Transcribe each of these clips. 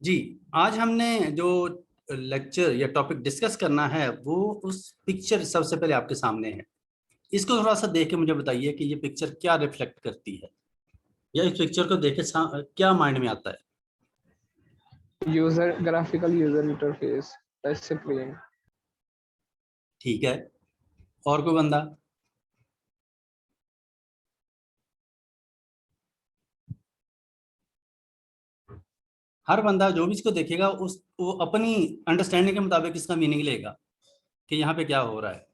जी। आज हमने जो लेक्चर या टॉपिक डिस्कस करना है वो उस पिक्चर सबसे पहले आपके सामने है। इसको थोड़ा सा देख के मुझे बताइए कि ये पिक्चर क्या रिफ्लेक्ट करती है, या इस पिक्चर को देख के क्या माइंड में आता है। User graphical user interface touch screen. ठीक है, और कोई बंदा? हर बंदा जो भी इसको देखेगा उस वो अपनी अंडरस्टैंडिंग के मुताबिक इसका मीनिंग लेगा कि यहाँ पे क्या हो रहा है।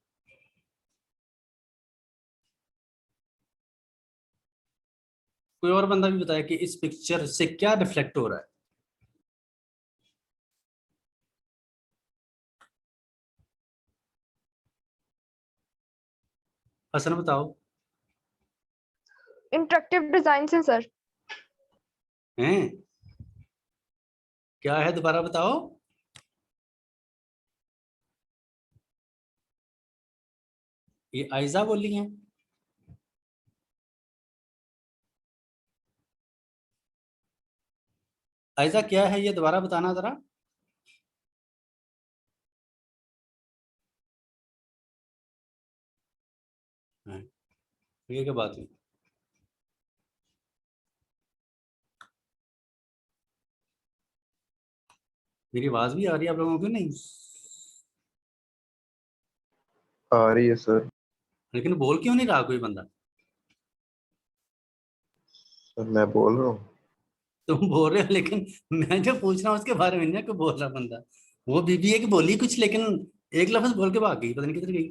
कोई और बंदा भी बताया कि इस पिक्चर से क्या रिफ्लेक्ट हो रहा है। हसन बताओ। इंटरेक्टिव डिजाइन से सर। हैं, क्या है दोबारा बताओ। ये आयजा बोली है। आयजा क्या है ये दोबारा बताना जरा। हाँ, ये क्या बात हुई। मेरी आवाज भी आ रही है आप लोगों को? नहीं, आ रही है सर। लेकिन बोल क्यों नहीं रहा कोई बंदा? सर मैं बोल रहा हूँ। तुम बोल रहे हो लेकिन मैं जो पूछ रहा हूँ उसके बारे में नहीं क्यों बोल रहा बंदा। वो बीबी है कि बोली कुछ, लेकिन एक लफ्ज बोल के भाग गई, पता नहीं किधर गई।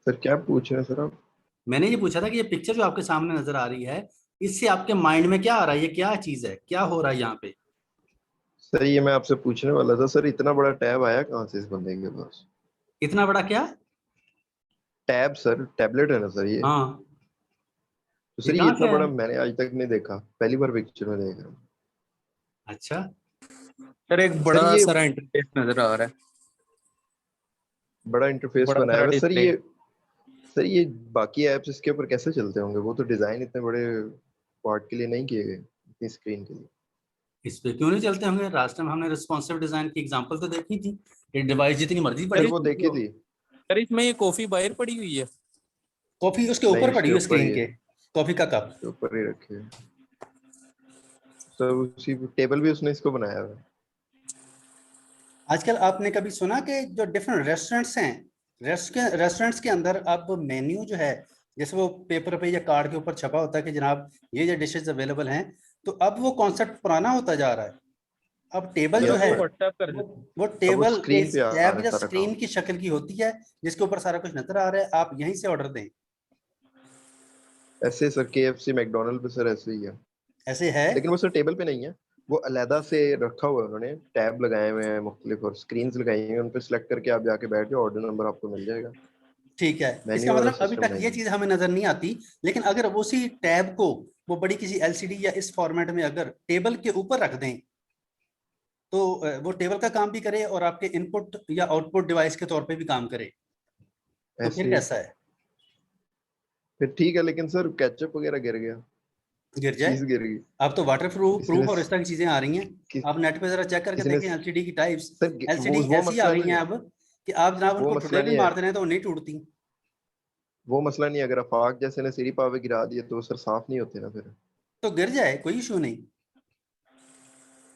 सर क्या पूछ रहे हैं सर आप? मैंने ये पूछा था कि ये पिक्चर जो आपके सामने नजर आ रही है, इससे आपके माइंड में क्या आ रहा है, ये क्या चीज है, क्या हो रहा है यहाँ पे। सर ये मैं आपसे पूछने वाला था सर, इतना बड़ा टैब आया कहाँ से इस बंदे के पास? इतना बड़ा क्या? टैब सर, टैबलेट है ना सर ये? हाँ, तो ये सर ये कहाँ इतना से है? बड़ा मैंने आज तक नहीं देखा, पहली बार पिक्चर में देख रहा हूँ। अच्छा, सर एक सर बड़ा ये सारा इंटरफेस नजर आ रहा है। बड़ा इंटरफेस बड़ा बनाया सारा हुआ है सर डिस्प्ले। ये। सर ये बाकी ऐप्स इसके ऊपर कैसे चलते होंगे? वो तो डिजाइन इतने बड़े पार्ट के लिए नहीं किए गए, इतनी स्क्रीन के लिए। इस पे क्यों नहीं चलते होंगे? लास्ट टाइम हमने रिस्पॉन्सिव डिजाइन की एग्जांपल तो देखी थी। ये डिवाइस जितनी मर्जी सर बड़ी वो देखी थी। सर इसमें ये कॉफी बाहर पड़ी हुई है। कॉफी उसके नहीं ऊपर पड़ी उसके हुई ऊपर स्क्रीन ही है, के, कॉफी का कप। उसके ऊपर ही रखे है सर। उसी टेबल भी उसने इसको बनाया हुआ है। आजकल आपने कभी सुना कि जो डिफरेंट रेस्टोरेंट्स हैं, रेस्टोरेंट्स के अंदर अब मेन्यू जो है, जैसे वो पेपर पे या कार्ड के ऊपर छपा होता है कि जनाब ये डिशेस अवेलेबल हैं, तो अब वो कॉन्सेप्ट पुराना होता जा रहा है। अब टेबल ये जो यस है आपको सर। व्हाट्सएप कर वो देते हैं। वो अब वो टेबल स्क्रीन इस पे आ रहा टैब है या सारा स्क्रीन काम। की शक्ल की होती है, जिसके ऊपर सारा कुछ नजर आ रहा है, आप यहीं से ऑर्डर दें। ऐसे सर KFC मैकडोनल्ड पे सर ऐसे ही है। ऐसे है। लेकिन वो सर टेबल पे नहीं है, वो अलहदा से रखा हुआ है, उन्होंने टैब लगाए हुए हैं मुख्तलिफ और स्क्रीन्स लगाई हैं, उन पे सेलेक्ट करके आप जाके बैठ जाओ, ऑर्डर नंबर आपको मिल जाएगा। ठीक है, इसका मेन्यू वाला मतलब अभी सिस्टम तक नहीं ये है। चीज हमें नजर नहीं आती। लेकिन अगर उसी टैब को वो बड़ी किसी एलसीडी या इस फॉर्मेट में अगर टेबल के ऊपर रख दें, तो वो टेबल का काम भी करे और आपके इनपुट या आउटपुट डिवाइस के तौर पे भी काम करे, तो फिर ऐसे ही कैसा है? फिर ठीक है, लेकिन सर केचप वगैरह गिर गया, गिर जाए। चीज गिर गई। अब तो वाटर प्रूफ किसी ने प्रूफ और इस तरह की चीजें आ रही हैं। कि, आप नेट पे जरा चेक करके किसी ने देखें एलसीडी की टाइप्स। सर एलसीडी वो ऐसी आ मसला गई नहीं हैं है। अब कि आप जनाब वो उनको मसला ठुड्डे भी नहीं है। मार देना है तो वो नहीं टूटती। वो मसला नहीं है, अगर आफाक जैसे ने सीरी पावे गिरा दिए तो सर साफ नहीं होते ना फिर। तो गिर जाए, कोई इशू नहीं।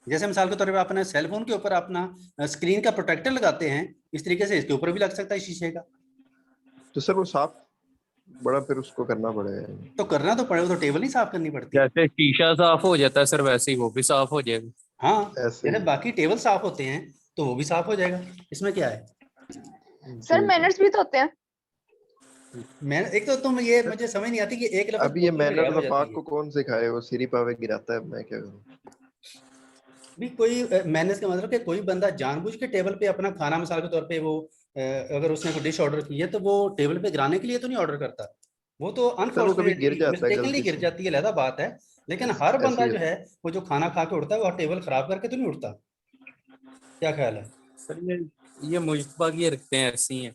जैसे मिसाल के तौर पे अपने सेल फोन के ऊपर अपना स्क्रीन का प्रोटेक्टर लगाते हैं, इस तरीके से इसके ऊपर भी लग सकता है शीशे का। तो सर वो साफ बड़ा फिर उसको करना पड़ेगा। तो करना तो पड़े, वो तो टेबल नहीं साफ करनी पड़ती। जैसे शीशा साफ हो जाता है सर, वैसे ही वो भी साफ हो जाएगा। हाँ, ऐसे जैसे ही। बाकी टेबल साफ होते हैं तो वो भी साफ हो जाएगा, इसमें क्या है। सर जी जी। मैनर्स भी तो होते हैं। मैं एक तो तुम ये मुझे समझ नहीं आती कि एक लफ्ज अब ये बोलने में गैर मैनर्स हो आफाक जाती है। को कौन सिखाए? वो सीरी पावे गिराता है, मैं क्या करूँ? भी कोई मैनेज का मतलब कि कोई बंदा जानबूझ के टेबल पे अपना खाना मिसाल के तौर पे वो अगर उसने कोई डिश ऑर्डर की है तो वो टेबल पे गिराने के लिए तो नहीं ऑर्डर करता। वो तो सर वो कभी गिर अनफॉर्चुनेटली जाता है मिस्टेकनली गलती गिर से। जाती है, अलग बात है। लेकिन हर बंदा ऐसे जो है वो जो खाना खा के उठता है वो टेबल खराब करके तो नहीं उठता। क्या ख्याल है? सर ये मुश्तबा की रखते हैं, ऐसी हैं।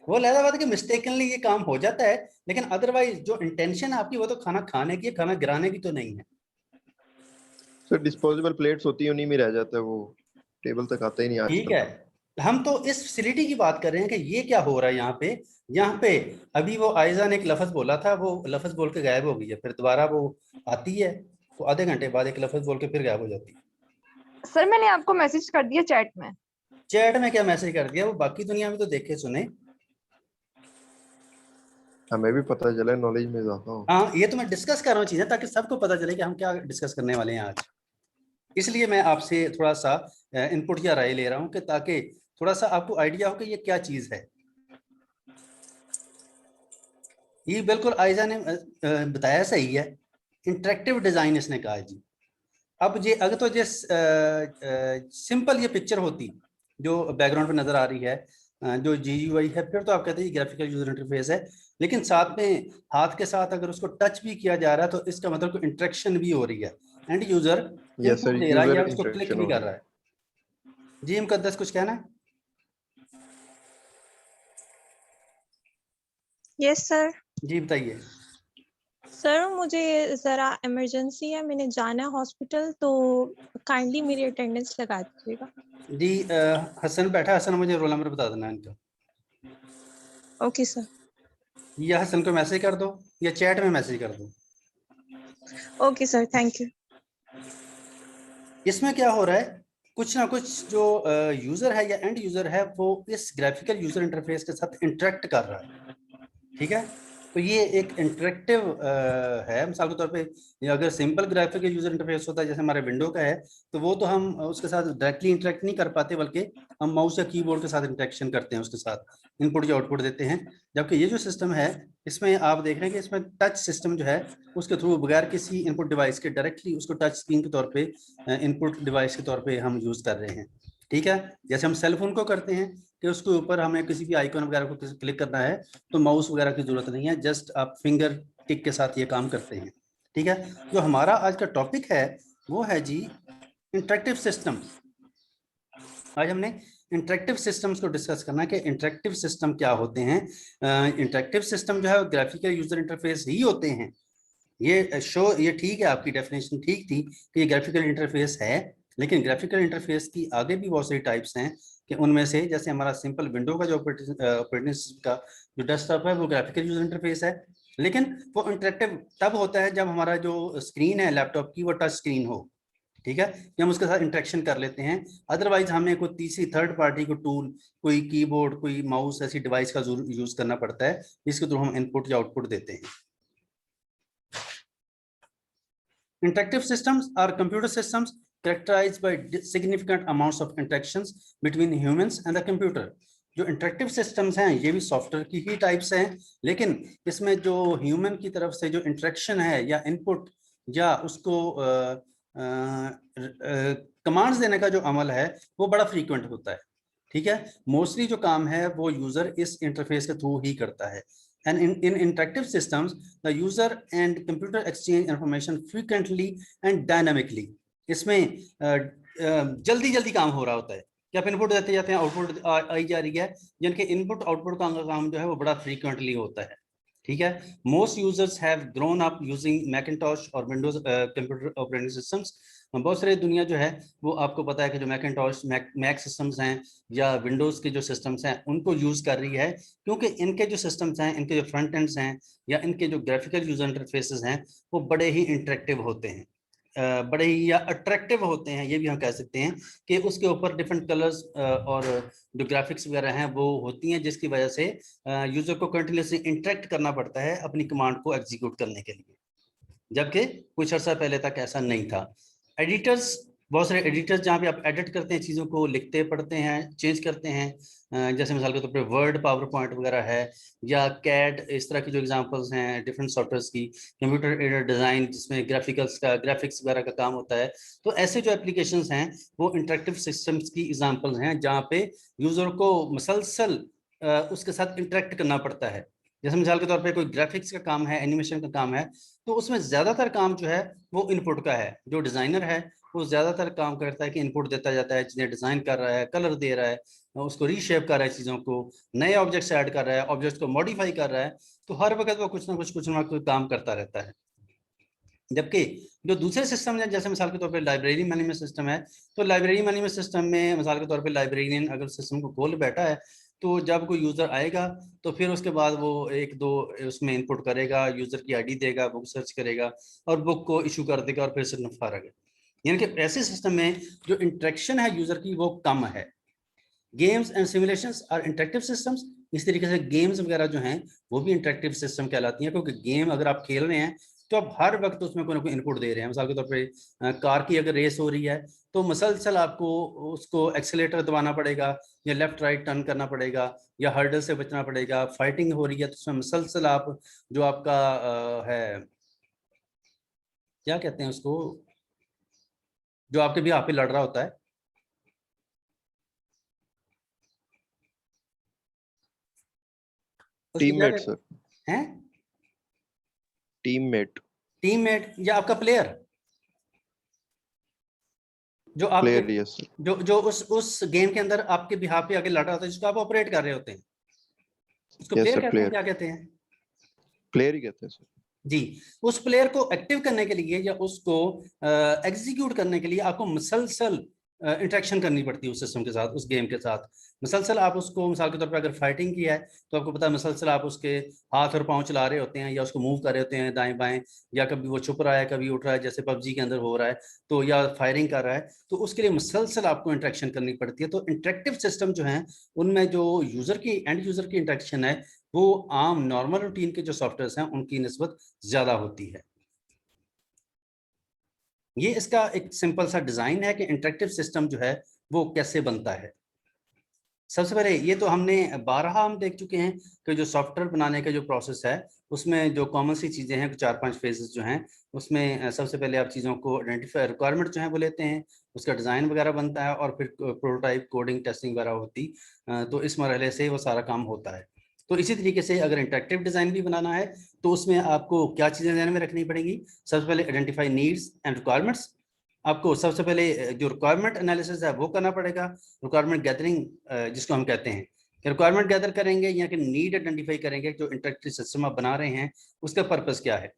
वो लहजा बात है कि मिस्टेकनली ये काम हो जाता है, लेकिन अदरवाइज जो इंटेंशन है आपकी वो तो खाना खाने की है, खाना गिराने की तो नहीं है। सर डिस्पोजेबल प्लेट्स होती है, उन्हीं में रह जाता है, वो टेबल तक आता ही नहीं ठीक आजकल। है, हम तो इस फैसिलिटी की बात कर रहे हैं कि ये क्या हो रहा है यहाँ पे अभी वो आयजा ने एक लफ्ज बोला था, वो लफ्ज बोल के गायब हो गई है, फिर दोबारा वो आती है तो आधे घंटे बाद एक लफ्ज बोल के फिर गायब हो जाती है। सर मैंने आपको मैसेज कर दिया चैट में। चैट में क्या मैसेज कर दिया, वो बाकी दुनिया में तो देखे सुने। हमें भी पता चला, नॉलेज में इजाफा हो। हाँ, ये तो मैं डिस्कस कर रहा हूँ चीजें ताकि सबको पता चले कि हम क्या डिस्कस करने वाले हैं आज। इसलिए मैं आपसे थोड़ा सा इनपुट या राय ले रहा हूँ कि ताकि थोड़ा सा आपको आइडिया हो कि ये क्या चीज है। ये बिल्कुल आयजा ने बताया सही है, इंटरेक्टिव डिजाइन इसने कहा है जी। अब ये अगर तो जिस सिंपल ये पिक्चर होती जो बैकग्राउंड पे नजर आ रही है, जो GUI है, फिर तो आप कहते हैं ग्राफिकल यूजर इंटरफेस है, लेकिन साथ में हाथ के साथ अगर उसको टच भी किया जा रहा है तो इसका मतलब कोई इंटरेक्शन भी हो रही है, end user yes sir, input दे रहा है या यूजर उसको क्लिक इंटरेक्शन भी हो कर रही रहा है। जी मुकद्दस कुछ कहना है? Yes sir. जी बताइए। सर मुझे ज़रा इमरजेंसी है, मैंने जाना है हॉस्पिटल, तो काइंडली मेरी अटेंडेंस लगा दीजिएगा। जी हसन बैठा, हसन मुझे रोल नंबर बता देना इनका। Okay sir. या हसन को मैसेज कर दो या चैट में मैसेज कर दो। Okay sir, thank you. इसमें क्या हो रहा है, कुछ ना कुछ जो यूजर है या एंड यूजर है वो इस ग्राफिकल यूजर इंटरफेस के साथ इंटरेक्ट कर रहा है। ठीक है, तो ये एक इंटरेक्टिव है। मिसाल के तौर पे ये अगर सिंपल ग्राफिकल यूजर इंटरफेस होता है जैसे हमारे विंडो का है, तो वो तो हम उसके साथ डायरेक्टली इंटरेक्ट नहीं कर पाते, बल्कि हम माउस या कीबोर्ड के साथ इंटरेक्शन करते हैं, उसके साथ इनपुट या आउटपुट देते हैं। जबकि ये जो सिस्टम है इसमें आप देख रहे हैं कि इसमें टच सिस्टम जो है उसके थ्रू बगैर किसी इनपुट डिवाइस के डायरेक्टली उसको टच स्क्रीन के तौर पे इनपुट डिवाइस के तौर पे हम यूज कर रहे हैं। ठीक है, जैसे हम सेल फोन को करते हैं कि उसके ऊपर हमें किसी भी आइकन वगैरह को क्लिक करना है तो माउस वगैरह की जरूरत नहीं है, जस्ट आप फिंगर टिक के साथ ये काम करते हैं। ठीक है, जो हमारा आज का टॉपिक है वो है जी इंटरेक्टिव सिस्टम। आज हमने इंटरेक्टिव सिस्टम्स को डिस्कस करना है कि इंटरेक्टिव सिस्टम क्या होते हैं। इंटरेक्टिव सिस्टम जो है ग्राफिकल यूजर इंटरफेस ही होते हैं। ये ठीक है, आपकी डेफिनेशन ठीक थी कि ये ग्राफिकल इंटरफेस है, लेकिन ग्राफिकल इंटरफेस की आगे भी बहुत सारी टाइप्स हैं कि उनमें से जैसे हमारा सिंपल विंडो का जो ऑपरेटिंग सिस्टम का जो डेस्कटॉप है वो ग्राफिकल यूजर इंटरफेस है, लेकिन वो इंटरेक्टिव तब होता है जब हमारा जो स्क्रीन है लैपटॉप की वो टच स्क्रीन हो। ठीक है, कि हम उसके साथ इंटरेक्शन कर लेते हैं। अदरवाइज हमें कोई तीसरी थर्ड पार्टी को टूल, कोई कीबोर्ड, कोई माउस ऐसी डिवाइस का यूज करना पड़ता है जिसके थ्रू हम इनपुट या आउटपुट देते हैं। Interactive systems are computer systems characterized by significant amounts of interactions between humans and the computer. जो इंटरेक्टिव सिस्टम्स हैं ये भी सॉफ्टवेयर की ही टाइप्स हैं, लेकिन इसमें जो ह्यूमन की तरफ से जो इंटरेक्शन है या इनपुट या उसको कमांड्स देने का जो अमल है वो बड़ा फ्रीक्वेंट होता है। ठीक है, मोस्टली जो काम है वो यूजर इस इंटरफेस के थ्रू ही करता है। And in interactive systems, the user and computer exchange information frequently and dynamically. इसमें जल्दी जल्दी काम हो रहा होता है कि आप इनपुट देते जाते हैं, आउटपुट आई जा रही है, जिनके इनपुट आउटपुट का काम जो है वो बड़ा फ्रीक्वेंटली होता है। ठीक है, most users have grown up using Macintosh और विंडोज कंप्यूटर ऑपरेटिंग सिस्टम्स। बहुत सारी दुनिया जो है वो आपको पता है कि जो मैकिंटॉश मैक सिस्टम्स हैं या विंडोज के जो सिस्टम्स हैं उनको यूज कर रही है, क्योंकि इनके जो सिस्टम्स हैं, इनके जो फ्रंट एंड्स हैं या इनके जो ग्राफिकल यूजर इंटरफेसेस हैं वो बड़े ही इंटरेक्टिव होते हैं, बड़े ही या अट्रैक्टिव होते हैं, ये भी हम कह सकते हैं कि उसके ऊपर डिफरेंट कलर्स और जो ग्राफिक्स वगैरह हैं वो होती हैं, जिसकी वजह से यूजर को कंटिन्यूसली इंटरेक्ट करना पड़ता है अपनी कमांड को एग्जीक्यूट करने के लिए, जबकि कुछ अर्सा पहले तक ऐसा नहीं था। एडिटर्स, बहुत सारे एडिटर्स जहाँ पे आप एडिट करते हैं, चीज़ों को लिखते पढ़ते हैं, चेंज करते हैं, जैसे मिसाल के तौर पे वर्ड, पावर पॉइंट वगैरह है या कैड, इस तरह की जो एग्जांपल्स हैं डिफरेंट सॉफ्टवेयर्स की, कंप्यूटर एडेड डिज़ाइन जिसमें ग्राफिक्स वगैरह का काम होता है। तो ऐसे जो एप्लीकेशंस हैं वो इंटरेक्टिव सिस्टम्स की एग्जांपल्स हैं जहाँ पे यूज़र को मुसलसल उसके साथ इंटरेक्ट करना पड़ता है। जैसे मिसाल के तौर पे कोई ग्राफिक्स का काम है, एनिमेशन का काम है, तो उसमें ज़्यादातर काम जो है वो इनपुट का है। जो डिज़ाइनर है वो ज़्यादातर काम करता है कि इनपुट देता जाता है, चीज़ें डिज़ाइन कर रहा है, कलर दे रहा है, उसको रीशेप कर रहा है, चीज़ों को नए ऑब्जेक्ट्स ऐड कर रहा है, ऑब्जेक्ट्स को मॉडिफाई कर रहा है। तो हर वक्त वो कुछ ना कुछ काम करता रहता है। जबकि जो दूसरे सिस्टम है, जैसे मिसाल के तौर पे लाइब्रेरी मैनेजमेंट सिस्टम है, तो लाइब्रेरी मैनेजमेंट सिस्टम में मिसाल के तौर पे लाइब्रेरियन अगर सिस्टम को खोल बैठा है, तो जब कोई यूजर आएगा तो फिर उसके बाद वो एक दो उसमें इनपुट करेगा, यूजर की आईडी देगा, बुक सर्च करेगा और बुक को इशू कर देगा और फिर से फारग है। यानी कि ऐसे सिस्टम में जो इंटरेक्शन है यूजर की वो कम है। Games and simulations are interactive systems. इस तरीके से गेम्स वगैरह जो हैं वो भी इंटरेक्टिव सिस्टम कहलाती हैं, क्योंकि गेम अगर आप खेल रहे हैं तो आप हर वक्त उसमें कोई ना कोई इनपुट दे रहे हैं। मिसाल के तौर पे कार की अगर रेस हो रही है तो मुसलसल आपको उसको एक्सीलेटर दबाना पड़ेगा, या लेफ्ट राइट टर्न करना पड़ेगा, या हर्डल से बचना पड़ेगा। फाइटिंग हो रही है तो उसमें मुसलसल आप जो आपका है क्या कहते हैं उसको, जो आपके भी आप पे लड़ रहा होता है, टीममेट सर, हैं टीममेट, टीममेट या आपका प्लेयर, जो आप प्लेयर, यस सर, जो उस गेम के अंदर आपके बिहाफ पे आगे लड़ रहा होता है, जिसको आप ऑपरेट कर रहे होते हैं, उसको Yes, प्लेयर sir, कहते हैं। player. क्या कहते हैं प्लेयर ही कहते हैं सर। जी। उस प्लेयर को एक्टिव करने के लिए या उसको एग्जीक्यूट करने के लिए आपको मुसलसल इंटरेक्शन करनी पड़ती है उस सिस्टम के साथ, उस गेम के साथ। मुसलसल आप उसको, मिसाल के तौर पर अगर फाइटिंग की है तो आपको पता है मुसलसल आप उसके हाथ और पांव चला रहे होते हैं, या उसको मूव कर रहे होते हैं दाएं बाएं, या कभी वो छुप रहा है कभी उठ रहा है, जैसे पबजी के अंदर हो रहा है, तो या फायरिंग कर रहा है, तो उसके लिए मुसलसल आपको इंटरेक्शन करनी पड़ती है। तो इंटरेक्टिव सिस्टम जो है उनमें जो यूजर की, एंड यूजर की इंटरेक्शन है वो आम नॉर्मल रूटीन के जो सॉफ्टवेयर हैं उनकी निस्बत ज्यादा होती है। ये इसका एक सिंपल सा डिजाइन है कि इंटरेक्टिव सिस्टम जो है वो कैसे बनता है। सबसे पहले ये तो हमने 12 हम देख चुके हैं कि जो सॉफ्टवेयर बनाने का जो प्रोसेस है उसमें जो कॉमन सी चीजें हैं, 4-5 फेजेस जो हैं उसमें सबसे पहले आप चीज़ों को आइडेंटिफाई, रिक्वायरमेंट जो है वो लेते हैं, उसका डिज़ाइन वगैरह बनता है और फिर प्रोटोटाइप, कोडिंग, टेस्टिंग वगैरह होती, तो इस मरहले से वो सारा काम होता है। तो इसी तरीके से अगर इंटरेक्टिव डिज़ाइन भी बनाना है तो उसमें आपको क्या चीज़ें ध्यान में रखनी पड़ेगी। सबसे पहले आइडेंटिफाई नीड्स एंड रिक्वायरमेंट्स। आपको सबसे पहले जो रिक्वायरमेंट एनालिसिस है वो करना पड़ेगा, रिक्वायरमेंट गैदरिंग जिसको हम कहते हैं कि रिक्वायरमेंट गैदर करेंगे या कि नीड आइडेंटिफाई करेंगे, जो इंटरेक्टिव सिस्टम आप बना रहे हैं उसका पर्पस क्या है।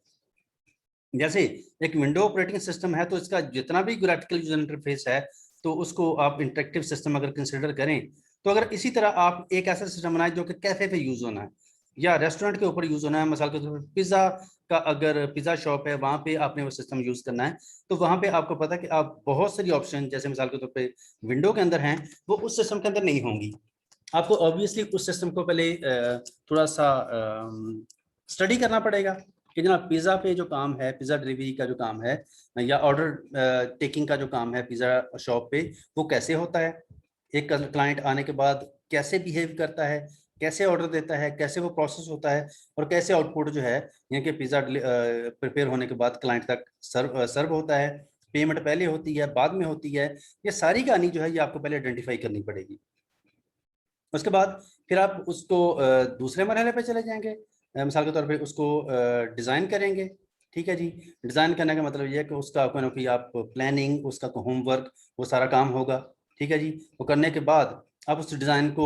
जैसे एक विंडो ऑपरेटिंग सिस्टम है तो इसका जितना भी ग्राफिकल यूजर इंटरफेस है तो उसको आप इंटरेक्टिव सिस्टम अगर कंसिडर करें, तो अगर इसी तरह आप एक ऐसा सिस्टम बनाए जो कि कैफे पे यूज होना है या रेस्टोरेंट के ऊपर यूज होना है, मिसाल के तौर पर पिज्जा का अगर पिज्जा शॉप है वहां पे आपने वो सिस्टम यूज करना है, तो वहां पे आपको पता है कि आप बहुत सारी ऑप्शन जैसे मिसाल के तौर पे विंडो के अंदर हैं वो उस सिस्टम के अंदर नहीं होंगी। आपको ऑब्वियसली उस सिस्टम को पहले थोड़ा सा स्टडी करना पड़ेगा कि जनाब पिज़्ज़ा पे जो काम है, पिज़्ज़ा डिलीवरी का जो काम है या ऑर्डर टेकिंग का जो काम है पिज़्ज़ा शॉप पे, वो कैसे होता है, एक क्लाइंट आने के बाद कैसे बिहेव करता है, कैसे ऑर्डर देता है, कैसे वो प्रोसेस होता है और कैसे आउटपुट जो है यानी कि पिज़्ज़ा प्रिपेयर होने के बाद क्लाइंट तक सर्व होता है, पेमेंट पहले होती है बाद में होती है, ये सारी कहानी जो है ये आपको पहले आइडेंटिफाई करनी पड़ेगी। उसके बाद फिर आप उसको दूसरे मरहले पे चले जाएंगे, मिसाल के तौर पे उसको डिज़ाइन करेंगे। ठीक है जी, डिज़ाइन करने का मतलब ये है कि उसका कोई ना कोई आप प्लानिंग, उसका होमवर्क, वो सारा काम होगा। ठीक है जी, वो करने के बाद आप उस डिज़ाइन को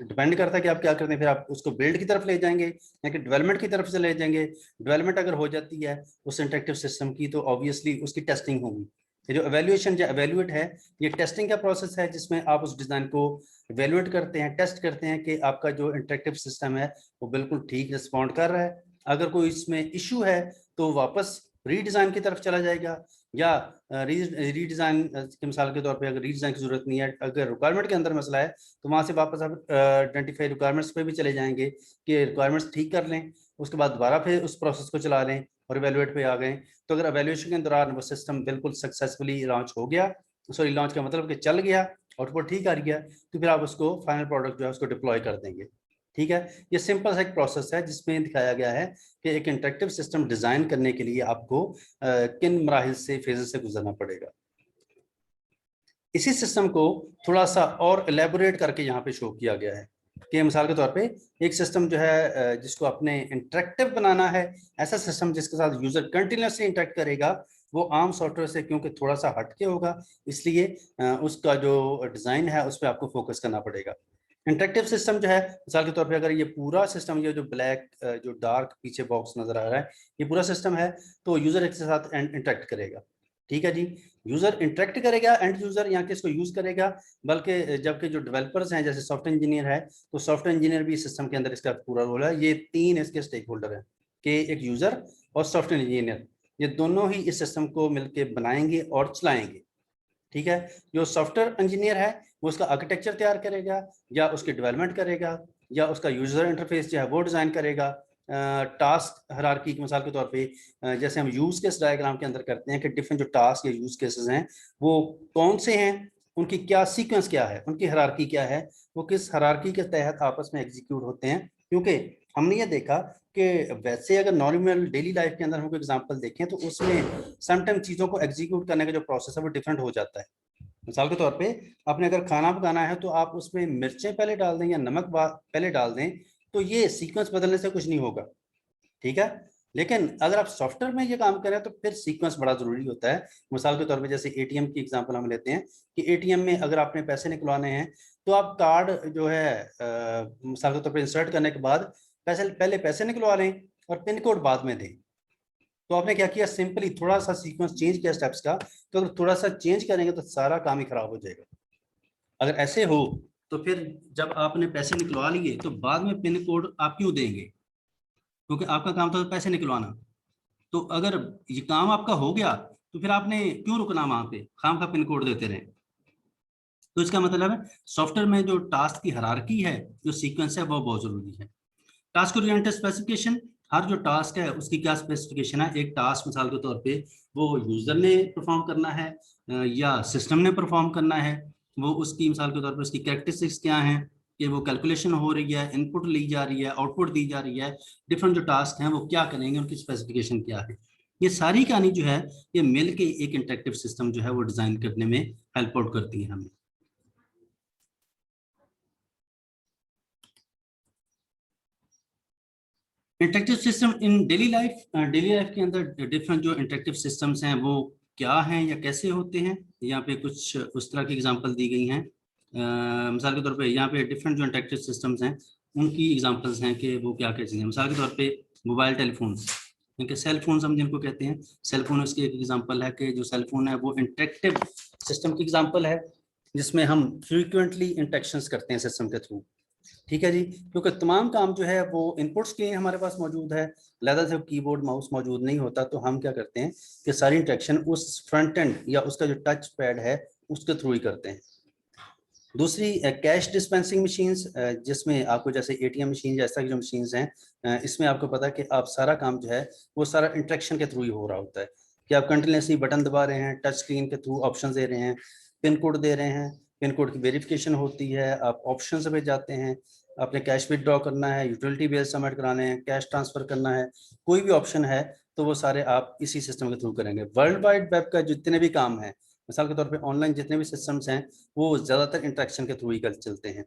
डिपेंड करता है कि आप क्या करते हैं, फिर आप उसको बिल्ड की तरफ ले जाएंगे या कि डेवलपमेंट की तरफ से ले जाएंगे। डेवलपमेंट अगर हो जाती है उस इंटरेक्टिव सिस्टम की तो ऑब्वियसली उसकी टेस्टिंग होगी। ये जो एवेल्युएशन या एवेल्युएट है ये टेस्टिंग का प्रोसेस है जिसमें आप उस डिज़ाइन को एवेल्युएट करते हैं, टेस्ट करते हैं कि आपका जो इंटरेक्टिव सिस्टम है वो बिल्कुल ठीक रिस्पॉन्ड कर रहा है। अगर कोई इसमें इशू है तो वापस रीडिज़ाइन की तरफ चला जाएगा, या रीडिज़ाइन की मिसाल के तौर पे अगर रीडिज़ाइन की जरूरत नहीं है, अगर रिक्वायरमेंट के अंदर मसला है तो वहाँ से वापस आप आइडेंटिफाई रिक्वायरमेंट्स पे भी चले जाएंगे कि रिक्वायरमेंट्स ठीक कर लें, उसके बाद दोबारा फिर उस प्रोसेस को चला लें और एवेल्युएट पे आ गए। तो अगर एवेल्युएशन के दौरान वो सिस्टम बिल्कुल सक्सेसफुली लॉन्च हो गया, सॉरी लॉन्च का मतलब कि चल गया, आउटपुट ठीक आ गया, तो फिर आप उसको फाइनल प्रोडक्ट जो है उसको डिप्लॉय कर देंगे। ठीक है, ये सिंपल सा एक प्रोसेस है जिसमें दिखाया गया है कि एक इंटरेक्टिव सिस्टम डिजाइन करने के लिए आपको किन मराहिल से, फेजेस से गुजरना पड़ेगा। इसी सिस्टम को थोड़ा सा और एलेबोरेट करके यहाँ पे शो किया गया है कि मिसाल के तौर पे एक सिस्टम जो है जिसको अपने इंटरेक्टिव बनाना है, ऐसा सिस्टम जिसके साथ यूजर कंटिन्यूसली इंटरेक्ट करेगा, वो आम सॉफ्टवेयर से क्योंकि थोड़ा सा हटके होगा, इसलिए उसका जो डिज़ाइन है उस पर आपको फोकस करना पड़ेगा। इंटरेक्टिव सिस्टम जो है, मिसाल के तौर पे अगर ये पूरा सिस्टम, ये जो ब्लैक जो डार्क पीछे बॉक्स नजर आ रहा है, ये पूरा सिस्टम है, तो यूजर एक साथ इंटरेक्ट करेगा। ठीक है जी, यूजर इंटरेक्ट करेगा, एंड यूजर यहाँ के इसको यूज करेगा, बल्कि जबकि जो डेवलपर्स हैं जैसे सॉफ्टवेयर इंजीनियर है, तो सॉफ्टवेयर इंजीनियर भी सिस्टम के अंदर इसका पूरा रोल है। ये तीन इसके स्टेक होल्डर हैं कि एक यूजर और सॉफ्टवेयर इंजीनियर, ये दोनों ही इस सिस्टम को मिलकर बनाएंगे और चलाएंगे। ठीक है, जो सॉफ्टवेयर इंजीनियर है वो उसका आर्किटेक्चर तैयार करेगा, या उसकी डेवलपमेंट करेगा, या उसका यूजर इंटरफेस जो है वो डिजाइन करेगा। टास्क हायरार्की की मिसाल के तौर पे जैसे हम यूज केस डायग्राम के अंदर करते हैं कि डिफरेंट जो टास्क या यूज केसेस हैं वो कौन से हैं, उनकी क्या सीक्वेंस क्या है, उनकी हायरार्की क्या है, वो किस हायरार्की के तहत आपस में एग्जीक्यूट होते हैं। क्योंकि हमने ये देखा कि वैसे अगर नॉर्मल डेली लाइफ के अंदर हम कोई एग्जांपल देखें तो उसमें समटाइम चीज़ों को एग्जीक्यूट करने का जो प्रोसेस है वो डिफरेंट हो जाता है। मिसाल के तौर पे आपने अगर खाना पकाना है तो आप उसमें मिर्चें पहले डाल दें या नमक पहले डाल दें, तो ये सीक्वेंस बदलने से कुछ नहीं होगा। ठीक है, लेकिन अगर आप सॉफ्टवेयर में ये काम करें तो फिर सीक्वेंस बड़ा जरूरी होता है। मिसाल के तौर पे जैसे एटीएम की एग्जांपल हम लेते हैं कि एटीएम में अगर आपने पैसे निकलवाने हैं तो आप कार्ड जो है मिसाल के तौर पे इंसर्ट करने के बाद पहले पैसे निकलवा लें और पिन कोड बाद में दें। तो आपने क्या किया, सिंपली थोड़ा सा सीक्वेंस चेंज किया स्टेप्स का, तो अगर थोड़ा सा चेंज करेंगे तो सारा काम ही खराब हो जाएगा। अगर ऐसे हो तो फिर जब आपने पैसे निकलवा लिए तो बाद में पिन कोड आप क्यों देंगे, क्योंकि आपका काम था पैसे निकलवाना। तो अगर ये काम आपका हो गया तो फिर आपने क्यों रुकना वहां पे, खाम का पिन कोड देते रहे। तो इसका मतलब है सॉफ्टवेयर में जो टास्क की हायरार्की है, जो सीक्वेंस है, वो बहुत जरूरी है। टास्क ओरिएंटेड स्पेसिफिकेशन, हर जो टास्क है उसकी क्या स्पेसिफिकेशन है। एक टास्क मिसाल के तौर पे वो यूजर ने परफॉर्म करना है या सिस्टम ने परफॉर्म करना है, वो उसकी मिसाल के तौर पे उसकी कैरेक्टरिस्टिक्स क्या हैं, कि वो कैलकुलेशन हो रही है, इनपुट ली जा रही है, आउटपुट दी जा रही है, डिफरेंट जो टास्क हैं वो क्या करेंगे, उनकी स्पेसिफिकेशन क्या है। ये सारी कहानी जो है ये मिल के एक इंटरेक्टिव सिस्टम जो है वो डिजाइन करने में हेल्प आउट करती है हमें। Interactive system in daily life के अंदर डिफरेंट जो इंटरेक्टिव सिस्टम्स हैं वो क्या हैं या कैसे होते हैं। यहाँ पे कुछ उस तरह की एग्जांपल दी गई हैं। मिसाल के तौर पे यहाँ पे डिफरेंट जो इंटरेक्टिव सिस्टम्स हैं उनकी एग्जांपल्स हैं कि वो क्या क्या चीज़ें हैं। मिसाल के तौर पे मोबाइल टेलीफोन, क्योंकि सेल फोन हम जिनको कहते हैं, सेल फोन उसकी एक एग्जांपल है कि जो सेल फोन है वो इंटरेक्टिव सिस्टम की एग्जांपल है, जिसमें हम फ्रीक्वेंटली इंटरेक्शंस करते हैं सिस्टम के थ्रू। ठीक है जी, क्योंकि तमाम काम जो है वो इनपुट्स के लिए हमारे पास मौजूद है, लहदा से कीबोर्ड माउस मौजूद नहीं होता, तो हम क्या करते हैं कि सारी इंटरेक्शन उस फ्रंट एंड या उसका जो टच पैड है उसके थ्रू ही करते हैं। दूसरी कैश डिस्पेंसिंग मशीन्स, जिसमें आपको जैसे एटीएम मशीन जैसा की जो मशीन्स हैं, इसमें आपको पता है कि आप सारा काम जो है वो सारा इंटरेक्शन के थ्रू ही हो रहा होता है, कि आप कंटिन्यूसली बटन दबा रहे हैं, टच स्क्रीन के थ्रू ऑप्शन दे रहे हैं, पिन कोड दे रहे हैं, पिन कोड की वेरिफिकेशन होती है, आप ऑप्शन पे जाते हैं, आपने कैश विथड्रॉ करना है, यूटिलिटी बिल सबमिट कराने हैं, कैश ट्रांसफर करना है, कोई भी ऑप्शन है तो वो सारे आप इसी सिस्टम के थ्रू करेंगे। वर्ल्ड वाइड वेब का जितने भी काम है, मिसाल के तौर पे ऑनलाइन जितने भी सिस्टम्स हैं वो ज़्यादातर इंटरेक्शन के थ्रू ही चलते हैं।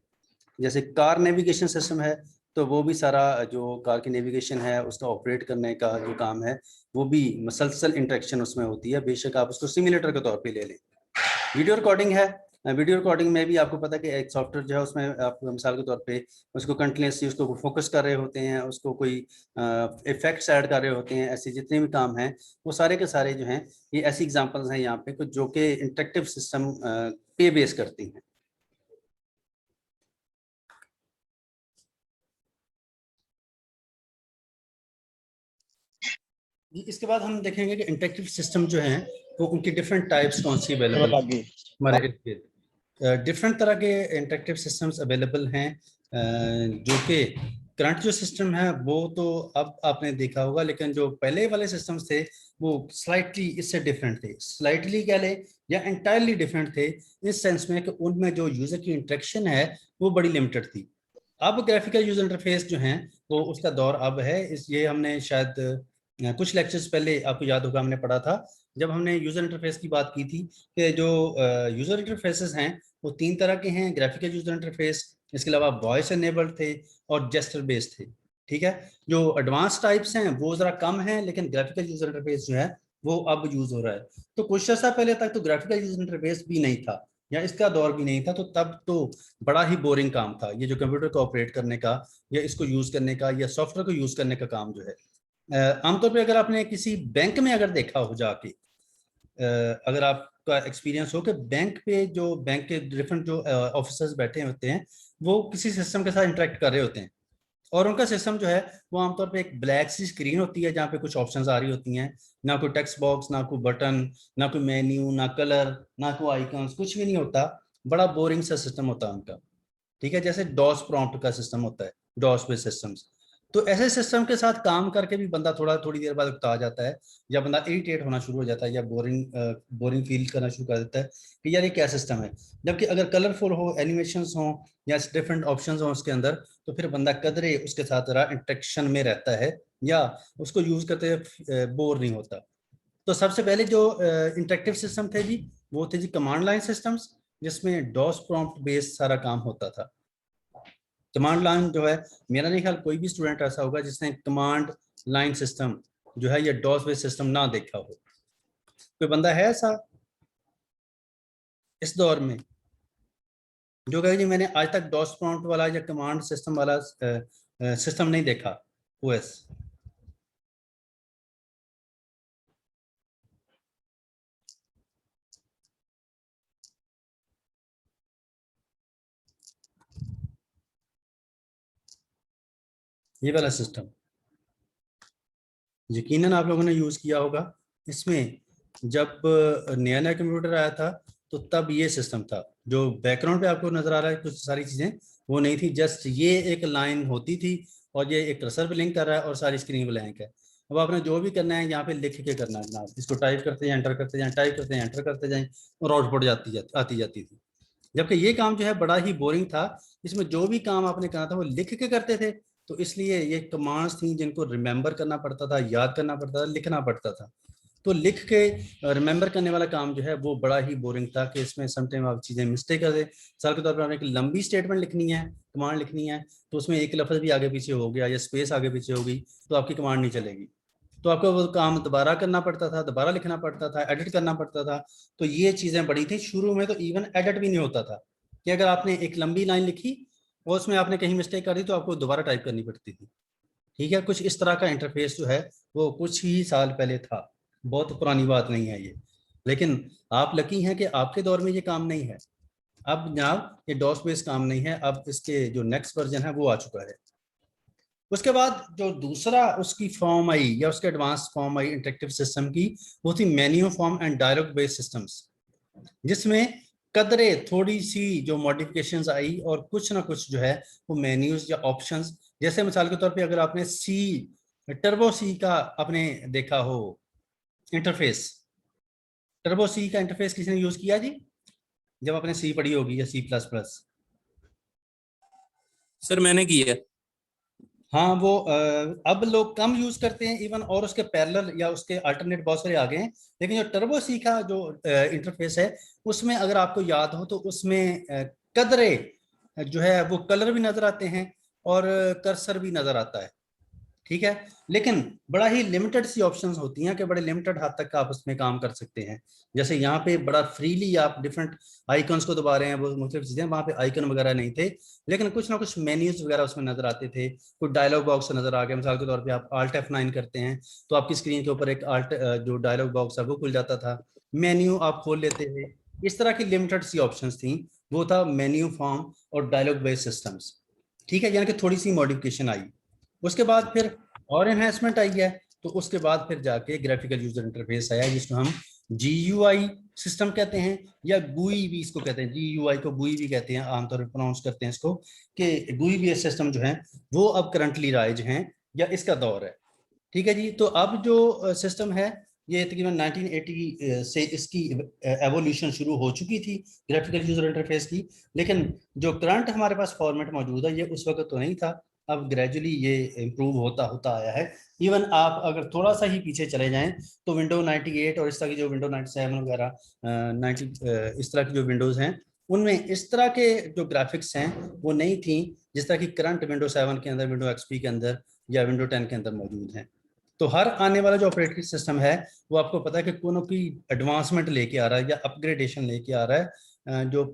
जैसे कार नेविगेशन सिस्टम है तो वो भी सारा जो कार की नेविगेशन है उसका ऑपरेट करने का जो काम है वो भी मसलसल इंटरेक्शन उसमें होती है, बेशक आप उसको सिमुलेटर के तौर पे ले लें। वीडियो रिकॉर्डिंग है, वीडियो रिकॉर्डिंग में भी आपको पता है कि एक सॉफ्टवेयर जो है उसमें आप मिसाल के तौर पे उसको कंटिन्यूसली उसको फोकस कर रहे होते हैं, उसको कोई इफेक्ट्स ऐड कर रहे होते हैं, ऐसे जितने भी काम हैं वो सारे के सारे जो हैं ये ऐसी एग्जांपल्स हैं यहाँ पे कुछ जो कि इंटरेक्टिव सिस्टम पे बेस करती हैं। इसके बाद हम देखेंगे कि इंटरेक्टिव सिस्टम जो हैं वो उनकी डिफरेंट टाइप्स कौन सी अवेलेबल हमारे डिफरेंट तरह के इंटरेक्टिव सिस्टम्स अवेलेबल हैं, जो कि करंट जो सिस्टम है वो तो अब आपने देखा होगा, लेकिन जो पहले वाले सिस्टम्स थे वो स्लाइटली इससे डिफरेंट थे, स्लाइटली कह ले या एंटायरली डिफरेंट थे, इस सेंस में कि उनमें जो यूजर की इंटरेक्शन है वो बड़ी लिमिटेड थी। अब ग्राफिकल यूजर इंटरफेस जो हैं वो उसका दौर अब है। ये हमने शायद कुछ लेक्चर्स पहले आपको याद होगा हमने पढ़ा था जब हमने यूजर इंटरफेस की बात की थी कि जो यूजर इंटरफेसेस हैं वो 3 तरह के हैं, ग्राफिकल यूजर इंटरफेस, इसके अलावा वॉइस एनेबल्ड थे और जेस्चर बेस्ड थे। ठीक है, जो एडवांस टाइप्स हैं वो जरा कम हैं, लेकिन ग्राफिकल यूजर इंटरफेस जो है वो अब यूज हो रहा है। तो कुछ अर्सा पहले तक तो ग्राफिकल यूजर इंटरफेस भी नहीं था, या इसका दौर भी नहीं था, तो तब तो बड़ा ही बोरिंग काम था ये जो कंप्यूटर को ऑपरेट करने का या इसको यूज करने का या सॉफ्टवेयर को यूज करने का काम जो है। आमतौर पे अगर आपने किसी बैंक में अगर देखा हो जाके, अगर आपका एक्सपीरियंस हो कि बैंक के डिफरेंट जो ऑफिसर्स बैठे होते हैं वो किसी सिस्टम के साथ इंटरेक्ट कर रहे होते हैं, और उनका सिस्टम जो है वो आमतौर पे एक ब्लैक सी स्क्रीन होती है जहाँ पे कुछ ऑप्शंस आ रही होती हैं, ना कोई टेक्स्ट बॉक्स, ना कोई बटन, ना कोई मेन्यू, ना कलर, ना कोई आइकन्स, कुछ भी नहीं होता। बड़ा बोरिंग सा सिस्टम होता है उनका, ठीक है, जैसे डॉस प्रॉम्प्ट का सिस्टम होता है, डॉस बेस्ड सिस्टम्स। तो ऐसे सिस्टम के साथ काम करके भी बंदा थोड़ी देर बाद उकता जाता है, या बंदा इरिटेट होना शुरू हो जाता है, या बोरिंग फील करना शुरू कर देता है कि यार ये क्या सिस्टम है। जबकि अगर कलरफुल हो, एनिमेशंस हो या डिफरेंट ऑप्शंस हो उसके अंदर, तो फिर बंदा कदरे उसके साथ जरा इंटरेक्शन में रहता है या उसको यूज करते हुए बोर नहीं होता। तो सबसे पहले जो इंटरेक्टिव सिस्टम थे जी, वो थे जी कमांड लाइन सिस्टम्स, जिसमें डॉस प्रॉम्प्ट बेस्ड सारा काम होता था। कमांड लाइन जो है, मेरा नहीं ख्याल कोई भी स्टूडेंट ऐसा होगा जिसने कमांड लाइन सिस्टम जो है ये डॉस बेस्ड सिस्टम ना देखा हो। कोई बंदा है ऐसा इस दौर में जो कहे जी मैंने आज तक डॉस प्रॉम्प्ट वाला या कमांड सिस्टम वाला सिस्टम नहीं देखा ओएस? ये वाला सिस्टम यकीनन आप लोगों ने यूज किया होगा। इसमें जब नया नया कंप्यूटर आया था तो तब ये सिस्टम था। जो बैकग्राउंड पे आपको नजर आ रहा है कुछ सारी चीजें वो नहीं थी, जस्ट ये एक लाइन होती थी और ये एक कर्सर पे लिंक कर रहा है और सारी स्क्रीन ब्लैंक है। अब आपने जो भी करना है यहाँ पे लिख के करना है जनाब, इसको टाइप करते जाए, एंटर करते जाए, टाइप करते जाए, एंटर करते जाए, और आउटपुट आती जाती थी। जबकि ये काम जो है बड़ा ही बोरिंग था, इसमें जो भी काम आपने करना था वो लिख के करते थे। तो इसलिए ये कमांड्स थी जिनको रिमेंबर करना पड़ता था, याद करना पड़ता था, लिखना पड़ता था। तो लिख के रिमेंबर करने वाला काम जो है वो बड़ा ही बोरिंग था कि इसमें समटाइम आप चीज़ें मिस्टेक कर दे। मिसाल के तौर पर आपने एक लंबी स्टेटमेंट लिखनी है, कमांड लिखनी है, तो उसमें एक लफ्ज़ भी आगे पीछे हो गया या स्पेस आगे पीछे हो गई तो आपकी कमांड नहीं चलेगी। तो आपको वो काम दोबारा करना पड़ता था, दोबारा लिखना पड़ता था, एडिट करना पड़ता था। तो ये चीज़ें बड़ी थी। शुरू में तो इवन एडिट भी नहीं होता था कि अगर आपने एक लंबी लाइन लिखी और उसमें आपने कहीं मिस्टेक कर दी तो आपको दोबारा टाइप करनी पड़ती थी। ठीक है, कुछ इस तरह का इंटरफेस जो है वो कुछ ही साल पहले था, बहुत पुरानी बात नहीं है ये। लेकिन आप लकी हैं कि आपके दौर में ये काम नहीं है। अब जनाब ये डॉस बेस्ड काम नहीं है, अब इसके जो नेक्स्ट वर्जन है वो आ चुका है। उसके बाद जो दूसरा उसकी फॉर्म आई या उसके एडवांस फॉर्म आई इंटरेक्टिव सिस्टम की, वो थी menu form and dialog based systems, जिसमें कदरे थोड़ी सी जो मॉडिफिकेशंस आई और कुछ ना कुछ जो है वो मेन्यूज या ऑप्शंस, जैसे मिसाल के तौर पे अगर आपने टर्बो सी का आपने देखा हो इंटरफेस, टर्बो सी का इंटरफेस किसी ने यूज किया जी जब आपने सी पढ़ी होगी या C++? सर मैंने किया। हाँ, वो अब लोग कम यूज करते हैं इवन, और उसके पैरेलल या उसके अल्टरनेट बहुत सारे आ गए हैं। लेकिन जो टर्बो सी का जो इंटरफेस है उसमें अगर आपको याद हो तो उसमें कदरे जो है वो कलर भी नजर आते हैं और कर्सर भी नजर आता है। ठीक है, लेकिन बड़ा ही लिमिटेड सी ऑप्शंस होती हैं कि बड़े लिमिटेड हद तक आप उसमें काम कर सकते हैं। जैसे यहाँ पे बड़ा फ्रीली आप डिफरेंट आइकन्स को दबा रहे हैं, वो मुख्तलिफ चीजें, वहाँ पे आइकन वगैरह नहीं थे, लेकिन कुछ ना कुछ मेन्यूज वगैरह उसमें नजर आते थे। कुछ डायलॉग बॉक्स नजर आ गया, मिसाल के तौर पर आप Alt F9 करते हैं तो आपकी स्क्रीन के ऊपर एक आल्ट जो डायलॉग बॉक्स है वो खुल जाता था, मेन्यू आप खोल लेते थे। इस तरह की लिमिटेड सी ऑप्शंस थी, वो था मेन्यू फॉर्म और डायलॉग बेस्ड सिस्टम्स। ठीक है, यानी कि थोड़ी सी मॉडिफिकेशन आई। उसके बाद फिर और एनहेंसमेंट आई है, तो उसके बाद फिर जाके ग्राफिकल यूजर इंटरफेस आया जिसको हम GUI सिस्टम कहते हैं या GUI भी इसको कहते हैं। GUI को GUI भी कहते हैं, आमतौर पर प्रोनाउंस करते हैं इसको कि GUI भी सिस्टम जो है वो अब करंटली राइज हैं या इसका दौर है। ठीक है जी, तो अब जो सिस्टम है ये तकरीबन 1980 से इसकी एवोल्यूशन शुरू हो चुकी थी ग्राफिकल यूजर इंटरफेस की। लेकिन जो करंट हमारे पास फॉर्मेट मौजूद है ये उस वक्त तो नहीं था, अब ग्रेजुअली ये इम्प्रूव होता होता आया है। इवन आप अगर थोड़ा सा ही पीछे चले जाएं तो विंडो 98 और इस तरह की जो विंडो 97 वगैरह 90 इस तरह की जो विंडोज़ हैं उनमें इस तरह के जो ग्राफिक्स हैं वो नहीं थी जिस तरह की करंट विंडो 7 के अंदर, विंडो XP के अंदर या विंडो 10 के अंदर मौजूद हैं। तो हर आने वाला जो ऑपरेटिंग सिस्टम है वो आपको पता है कि कोई एडवांसमेंट लेके आ रहा है या अपग्रेडेशन लेके आ रहा है, जो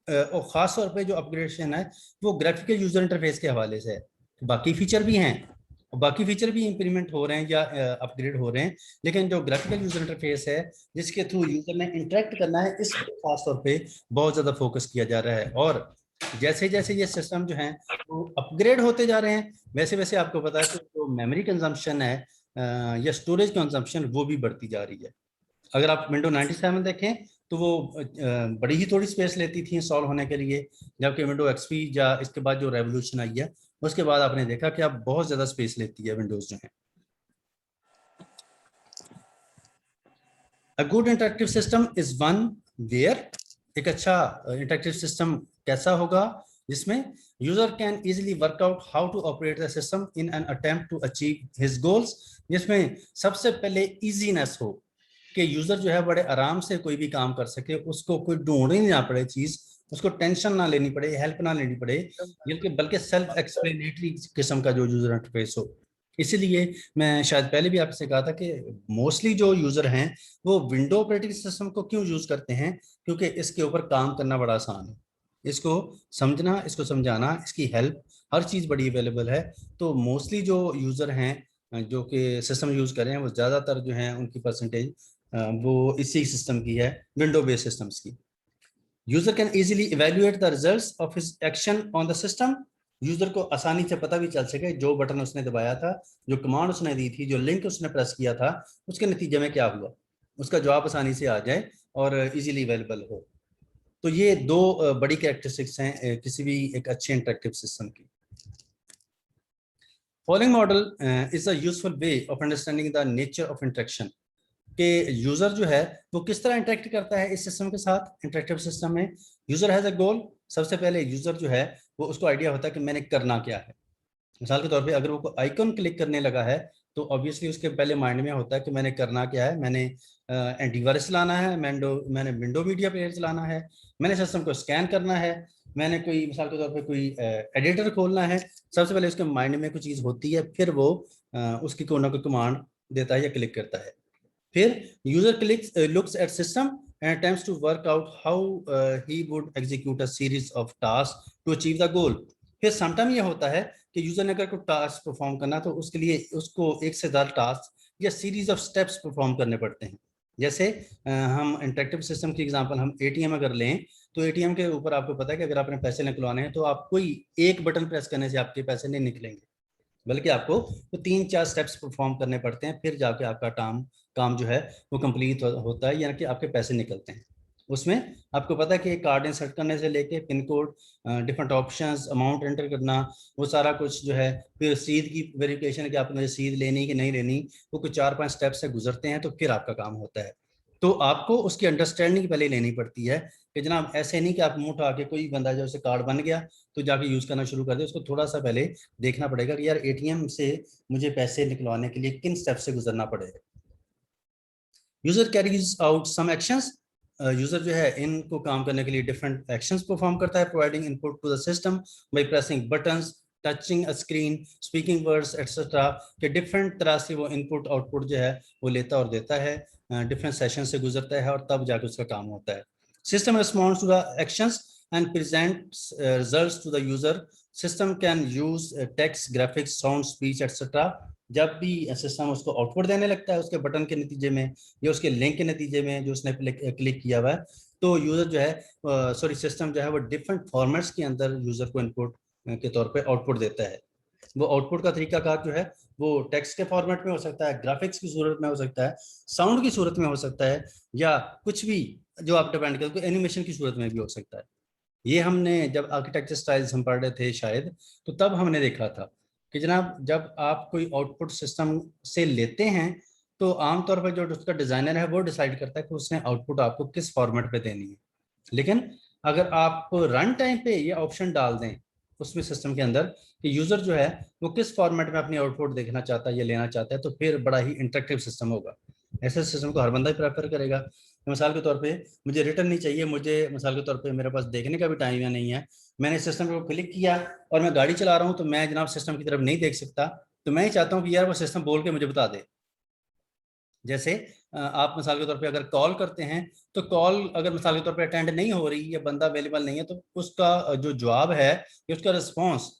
और ख़ास तौर पे जो अपग्रेडेशन है वो ग्राफिकल यूज़र इंटरफेस के हवाले से है। बाकी फीचर भी हैं, बाकी फीचर भी इंप्लीमेंट हो रहे हैं या अपग्रेड हो रहे हैं, लेकिन जो ग्राफिकल यूज़र इंटरफेस है जिसके थ्रू यूज़र ने इंटरेक्ट करना है, इस पर खास तौर पे बहुत ज़्यादा फोकस किया जा रहा है। और जैसे जैसे ये सिस्टम जो है वो अपग्रेड होते जा रहे हैं, वैसे वैसे आपको पता है कि जो मेमोरी कंजम्पशन है या स्टोरेज कंजम्पशन वो भी बढ़ती जा रही है। अगर आप विंडो 97 देखें तो वो बड़ी ही थोड़ी स्पेस लेती थी इंस्टॉल होने के लिए, जबकि विंडो एक्सपी या इसके बाद जो रेवोल्यूशन आई है उसके बाद आपने देखा कि अब बहुत ज्यादा स्पेस लेती है विंडोज जो है। A good interactive system is one where, एक अच्छा इंटरेक्टिव सिस्टम कैसा होगा जिसमें user can easily work out how to operate the system in an attempt to achieve his goals, जिसमें सबसे पहले इजीनेस हो कि यूजर जो है बड़े आराम से कोई भी काम कर सके, उसको कोई ढूंढनी ना पड़े चीज, उसको टेंशन ना लेनी पड़े, हेल्प ना लेनी पड़े, बल्कि सेल्फ एक्सप्लेनेटरी किस्म का जो यूजर इंटरफेस हो। इसीलिए मैं शायद पहले भी आपसे कहा था कि मोस्टली जो यूजर हैं वो विंडो ऑपरेटिंग सिस्टम को क्यों यूज करते हैं, क्योंकि इसके ऊपर काम करना बड़ा आसान है, इसको समझना, इसको समझाना, इसकी हेल्प, हर चीज बड़ी अवेलेबल है। तो मोस्टली जो यूजर हैं जो कि सिस्टम यूज कर रहे हैं वो ज्यादातर जो है उनकी परसेंटेज वो इसी सिस्टम की है, विंडो बेस्ड सिस्टम्स की। User can easily evaluate the results of his action on the system, user को आसानी से पता भी चल सके जो बटन उसने दबाया था, जो कमांड उसने दी थी, जो लिंक उसने प्रेस किया था, उसके नतीजे में क्या हुआ, उसका जवाब आसानी से आ जाए और इजीली अवेलेबल हो। तो ये दो बड़ी कैरेक्टरिस्टिक्स हैं किसी भी एक अच्छे इंटरेक्टिव सिस्टम की। Following model is a useful way of understanding the nature of interaction, कि यूजर जो है वो किस तरह इंटरेक्ट करता है इस सिस्टम के साथ। इंटरेक्टिव सिस्टम में यूजर हैज अ गोल, सबसे पहले यूजर जो है वो उसको आइडिया होता है कि मैंने करना क्या है। मिसाल के तौर पे अगर वो आइकन क्लिक करने लगा है तो ऑब्वियसली उसके पहले माइंड में होता है कि मैंने करना क्या है, मैंने एंटीवायरस चलाना है, मैंने विंडो मीडिया प्लेयर चलाना है, मैंने सिस्टम को स्कैन करना है, मैंने कोई मिसाल के तौर पे कोई एडिटर खोलना है। सबसे पहले उसके माइंड में कुछ चीज़ होती है, फिर वो उसकी कोई ना कोई कमांड देता है या क्लिक करता है। फिर user looks at system and attempts to work out how he would execute a series of tasks to achieve the goal। फिर समटाइम ये होता है कि यूजर ने अगर कोई टास्क परफॉर्म करना तो उसके लिए उसको एक से ज़्यादा टास्क या सीरीज ऑफ स्टेप्स परफॉर्म करने पड़ते हैं। जैसे हम इंटरेक्टिव सिस्टम की एग्जांपल हम एटीएम अगर लें तो एटीएम के ऊपर आपको पता है कि अगर आपने पैसे निकलवाने हैं तो आप कोई एक बटन प्रेस करने से आपके पैसे नहीं निकलेंगे, बल्कि आपको तो 3-4 स्टेप्स परफॉर्म करने पड़ते हैं, फिर जाके आपका काम जो है वो कंप्लीट होता है, यानी कि आपके पैसे निकलते हैं। उसमें आपको पता है कि कार्ड इंसर्ट करने से लेके pin code, different options, amount enter करना, वो सारा कुछ जो है, फिर रसीद की वेरिफिकेशन कि आपने रसीद लेनी कि नहीं लेनी, वो कुछ 4-5 स्टेप्स से गुजरते हैं तो फिर आपका काम होता है। तो आपको उसकी अंडरस्टैंडिंग पहले लेनी पड़ती है कि जनाब ऐसे नहीं कि आप मुंह उठा के कोई बंदा जो उसे कार्ड बन गया तो जाके यूज करना शुरू कर दे, उसको थोड़ा सा पहले देखना पड़ेगा कि यार एटीएम से मुझे पैसे निकलवाने के लिए किन स्टेप से गुजरना पड़ेगा। User carries out some actions, user जो है इनको काम करने के लिए डिफरेंट एक्शंस परफॉर्म करता है, providing input to the system by pressing buttons, touching a screen, speaking words etcetera, के डिफरेंट तरह से वो इनपुट आउटपुट जो है वो लेता और देता है, डिफरेंट सेशन से गुजरता है और तब जाकर उसका काम होता है। System responds to the actions and presents results to the user। System can use text, graphics, sound, speech, etc। जब भी सिस्टम उसको आउटपुट देने लगता है उसके बटन के नतीजे में या उसके लिंक के नतीजे में जो उसने क्लिक किया हुआ है, तो यूजर जो है सिस्टम जो है वो डिफरेंट फॉर्मेट्स के अंदर यूजर को इनपुट के तौर पे आउटपुट देता है। वो आउटपुट का तरीकाकार जो है वो टेक्स्ट के फॉर्मेट में हो सकता है, ग्राफिक्स की सूरत में हो सकता है, साउंड की सूरत में हो सकता है, या कुछ भी जो आप डिपेंड करते हो एनिमेशन की सूरत में भी हो सकता है। ये हमने जब आर्किटेक्चर स्टाइल्स हम पढ़ रहे थे शायद, तो तब हमने देखा था कि जनाब जब आप कोई आउटपुट सिस्टम से लेते हैं तो आमतौर पर जो उसका डिजाइनर है वो डिसाइड करता है कि उसने आउटपुट आपको किस फॉर्मेट पे देनी है। लेकिन अगर आप रन टाइम पे ये ऑप्शन डाल दें उसमें सिस्टम के अंदर कि यूजर जो है वो किस फॉर्मेट में अपनी आउटपुट देखना चाहता है या लेना चाहता है, तो फिर बड़ा ही इंटरेक्टिव सिस्टम होगा। ऐसे सिस्टम को हर बंदा ही प्रेफर करेगा। मिसाल के तौर पे मुझे रिटर्न नहीं चाहिए, मुझे मिसाल के तौर पे मेरे पास देखने का भी टाइम या नहीं है, मैंने सिस्टम को क्लिक किया और मैं गाड़ी चला रहा हूँ तो मैं जनाब सिस्टम की तरफ नहीं देख सकता, तो मैं ही चाहता हूँ कि यार वो सिस्टम बोल के मुझे बता दे। जैसे आप मिसाल के तौर पे अगर कॉल करते हैं तो कॉल अगर मिसाल के तौर पे अटेंड नहीं हो रही या बंदा अवेलेबल नहीं है तो उसका जो जवाब है या उसका रिस्पॉन्स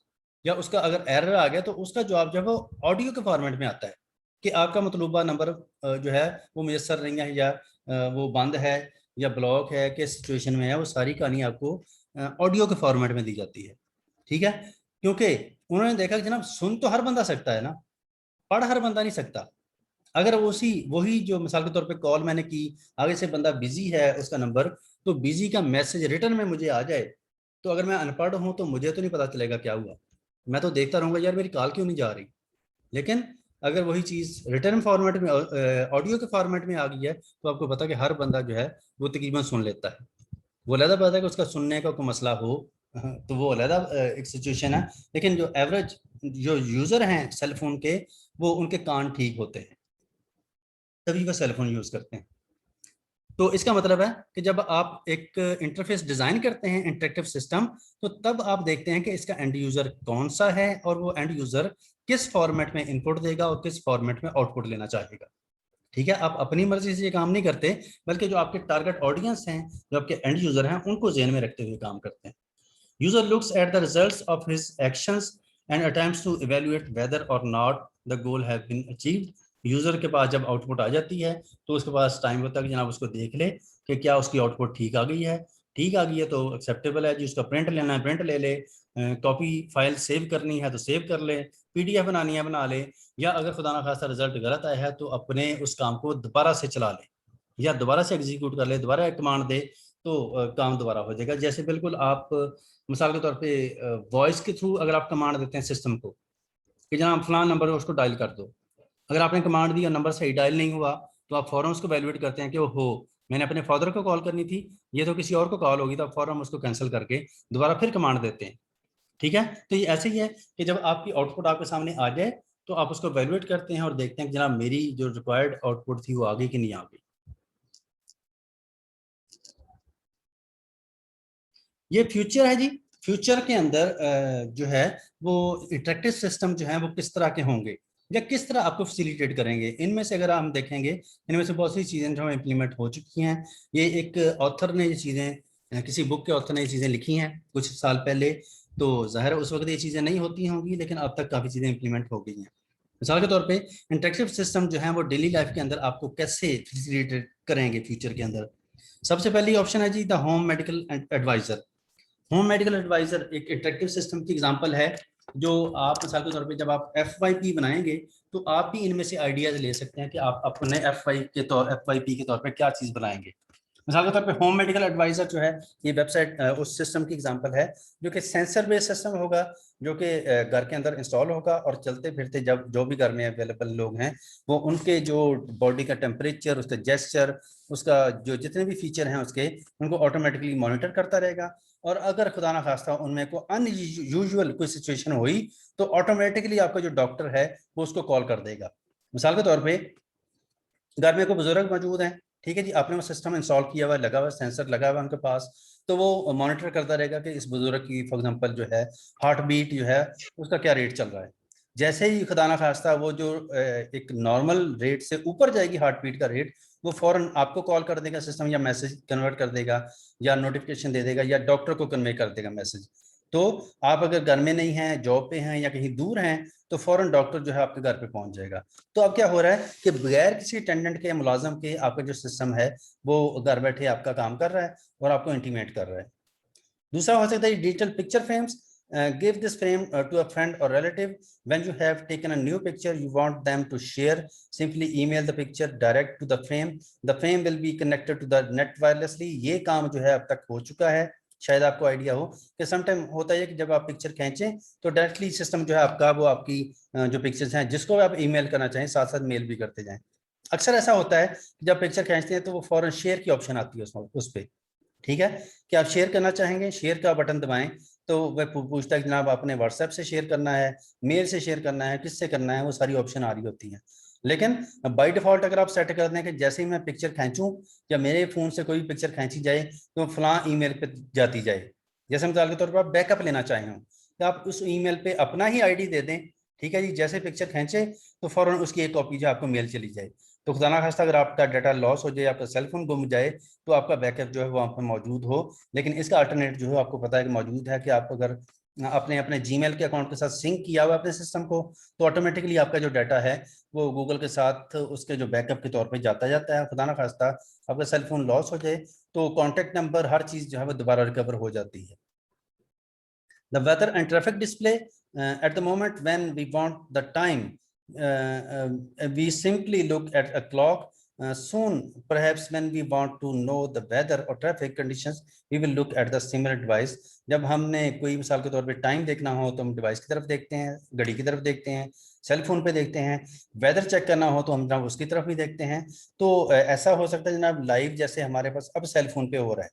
या उसका अगर एरर आ गया तो उसका जवाब जो है वो ऑडियो के फॉर्मेट में आता है कि आपका मतलूबा नंबर जो है वो मुयसर नहीं है या वो बंद है या ब्लॉक है, किस सिचुएशन में है, वो सारी कहानी आपको ऑडियो के फॉर्मेट में दी जाती है। ठीक है, क्योंकि उन्होंने देखा कि जनाब सुन तो हर बंदा सकता है ना, पढ़ हर बंदा नहीं सकता। अगर वही जो मिसाल के तौर पे कॉल मैंने की, आगे से बंदा बिजी है उसका नंबर, तो बिजी का मैसेज रिटर्न में मुझे आ जाए, तो अगर मैं अनपढ़ हूं तो मुझे तो नहीं पता चलेगा क्या हुआ, मैं तो देखता रहूंगा यार मेरी कॉल क्यों नहीं जा रही। लेकिन अगर वही चीज रिटर्न फॉर्मेट में ऑडियो के फॉर्मेट में आ गई है तो आपको पता कि हर बंदा जो है वो तकरीबन सुन लेता है। वो अलहदा बात है कि उसका सुनने का कोई मसला हो तो वो अलहदा एक सिचुएशन है, लेकिन जो एवरेज जो यूजर हैं सेलफोन के, वो उनके कान ठीक होते हैं तभी वो सेलफोन यूज करते हैं। तो इसका मतलब है कि जब आप एक इंटरफेस डिजाइन करते हैं इंटरेक्टिव सिस्टम, तो तब आप देखते हैं कि इसका एंड यूजर कौन सा है और वो एंड यूजर किस फॉर्मेट में इनपुट देगा और किस फॉर्मेट में आउटपुट लेना चाहेगा। ठीक है, आप अपनी मर्जी से ये काम नहीं करते, बल्कि जो आपके टारगेट ऑडियंस हैं, जो आपके एंड यूजर हैं, उनको ज़हन में रखते हुए काम करते हैं। User looks at the results of his actions and attempts to evaluate whether और not the goal have been achieved. User के पास जब आउटपुट आ जाती है तो उसके पास टाइम होता है कि जनाब उसको देख ले कि क्या उसकी आउटपुट ठीक आ गई है। ठीक आ गई है तो एक्सेप्टेबल है जी, उसका प्रिंट लेना है प्रिंट ले ले, कॉपी फाइल सेव करनी है तो सेव कर ले, पीडीएफ बनानी है बना ले, या अगर खुदा ना खास्ता रिजल्ट गलत आया है तो अपने उस काम को दोबारा से चला ले या दोबारा से एग्जीक्यूट कर ले, दोबारा कमांड दे तो काम दोबारा हो जाएगा। जैसे बिल्कुल आप मिसाल के तौर पे वॉइस के थ्रू अगर आप कमांड देते हैं सिस्टम को कि जनाब फलां नंबर है उसको डायल कर दो, अगर आपने कमांड दी और नंबर सही डायल नहीं हुआ तो आप फौरन उसको वैल्यूएट करते हैं कि हो मैंने अपने फादर को कॉल करनी थी, ये तो किसी और को कॉल होगी, तो आप फौरन उसको कैंसिल करके दोबारा फिर कमांड देते हैं। ठीक है, तो ये ऐसे ही है कि जब आपकी आउटपुट आपके सामने आ जाए तो आप उसको वैल्यूएट करते हैं और देखते हैं कि जनाब मेरी जो रिक्वायर्ड आउटपुट थी वो आ गई कि नहीं आ गई। ये फ्यूचर है जी। फ्यूचर के अंदर जो है वो इंटरेक्टिव सिस्टम जो है वो किस तरह के होंगे या किस तरह आपको फैसिलिटेट करेंगे। इनमें से अगर हम देखेंगे, इनमें से बहुत सी चीज़ें जो इम्प्लीमेंट हो चुकी हैं। ये एक ऑथर ने ये चीज़ें, किसी बुक के ऑथर ने ये चीज़ें लिखी हैं कुछ साल पहले, तो ज़ाहिर उस वक्त ये चीज़ें नहीं होती होंगी, लेकिन अब तक काफ़ी चीज़ें इम्प्लीमेंट हो गई हैं। मिसाल के तौर पे इंटरेक्टिव सिस्टम जो है वो डेली लाइफ के अंदर आपको कैसे फैसिलिटेट करेंगे फ्यूचर के अंदर। सबसे पहली ऑप्शन है जी the home medical advisor. Home medical advisor एक इंटरेक्टिव सिस्टम की एग्जांपल है, जो आप मिसाल के तौर पे जब आप FYP बनाएंगे तो आप भी इनमें से आइडियाज ले सकते हैं कि आप अपने FYP के तौर पे क्या चीज़ बनाएंगे। मिसाल के तौर पे होम मेडिकल एडवाइजर जो है ये वेबसाइट उस सिस्टम की एग्जांपल है जो कि सेंसर बेस्ड सिस्टम होगा, जो कि घर के अंदर इंस्टॉल होगा और चलते फिरते जब जो भी घर में अवेलेबल लोग हैं वो उनके जो बॉडी का टेम्परेचर, उसका जेस्चर, उसका जो जितने भी फीचर हैं उसके, उनको ऑटोमेटिकली मॉनिटर करता रहेगा। और अगर खुदा ना खास्ता उनमें को अनयूजुअल कोई सिचुएशन हुई तो ऑटोमेटिकली आपका जो डॉक्टर है वो उसको कॉल कर देगा। मिसाल के तौर पे घर में कोई बुजुर्ग मौजूद हैं, ठीक है जी, आपने वो सिस्टम इंस्टॉल किया हुआ है, लगा हुआ सेंसर लगा हुआ है उनके पास, तो वो मॉनिटर करता रहेगा कि इस बुजुर्ग की फॉर एग्जांपल जो है हार्ट बीट जो है उसका क्या रेट चल रहा है। जैसे ही खुदा ना खास्ता वो जो एक नॉर्मल रेट से ऊपर जाएगी हार्ट बीट का रेट, वो फौरन आपको कॉल कर देगा सिस्टम, या मैसेज कन्वर्ट कर देगा या नोटिफिकेशन दे देगा या डॉक्टर को कन्वे कर देगा मैसेज। तो आप अगर घर में नहीं हैं, जॉब पे हैं या कहीं दूर हैं, तो फौरन डॉक्टर जो है आपके घर पे पहुंच जाएगा। तो अब क्या हो रहा है कि बगैर किसी अटेंडेंट के, मुलाजम के, आपका जो सिस्टम है वो घर बैठे आपका काम कर रहा है और आपको इंटीमेट कर रहा है। दूसरा हो सकता है digital picture frames. Give this frame to a friend or relative. When you have taken a new picture, you want them to share. Simply email the picture direct to the frame. The frame will be connected to the net wirelessly. ये काम जो है अब तक हो चुका है। शायद आपको आइडिया हो कि समटाइम होता है कि जब आप पिक्चर खींचें तो डायरेक्टली सिस्टम जो है आपका वो आपकी जो पिक्चर्स हैं जिसको आप ईमेल करना चाहें साथ साथ मेल भी करते जाएं। अक्सर ऐसा होता है जब पिक्चर खींचते हैं तो वो फौरन शेयर की ऑप्शन आती है उस पर। ठीक है, कि आप शेयर करना चाहेंगे, शेयर का बटन दबाएं तो वह पूछता है कि जनाब आपने व्हाट्सएप से शेयर करना है, मेल से शेयर करना है, किससे करना है, वो सारी ऑप्शन आ रही होती हैं। लेकिन बाय डिफॉल्ट अगर आप सेट कर दें कि जैसे ही मैं पिक्चर खींचूं या मेरे फोन से कोई पिक्चर खींची जाए तो फलां ईमेल पे जाती जाए। जैसे मिसाल के तौर पर आप बैकअप लेना चाहें हो तो आप उस ईमेल पे अपना ही आईडी दे दें, ठीक है जी, जैसे पिक्चर खींचे तो फौरन उसकी एक कॉपी जो आपको मेल चली जाए। तो खुदा ना खास्ता अगर आपका डाटा लॉस हो जाए, आपका सेल फोन गुम जाए, तो आपका बैकअप जो है वहाँ पर मौजूद हो। लेकिन इसका अल्टरनेट जो है आपको पता है कि मौजूद है कि आप अगर अपने अपने जीमेल के अकाउंट के साथ सिंक किया हुआ अपने सिस्टम को, तो ऑटोमेटिकली आपका जो डाटा है वो गूगल के साथ उसके जो बैकअप के तौर पे जाता है। खुदा ना खास्ता आपका सेल फोन लॉस हो जाए तो कॉन्टेक्ट नंबर, हर चीज़ जो है वो दोबारा रिकवर हो जाती है। The weather and traffic display, at the moment when we want the time, we simply look at a clock. Soon, perhaps when we want to know the weather or traffic conditions, we will look at the similar device. जब हमने कोई मिसाल के तौर पे time देखना हो तो हम डिवाइस की तरफ देखते हैं, घड़ी की तरफ देखते हैं, सेल फोन पे देखते हैं। वेदर चेक करना हो तो हम जनाब उसकी तरफ भी देखते हैं। तो ऐसा हो सकता है जनाब लाइव, जैसे हमारे पास अब सेल फोन पे हो रहा है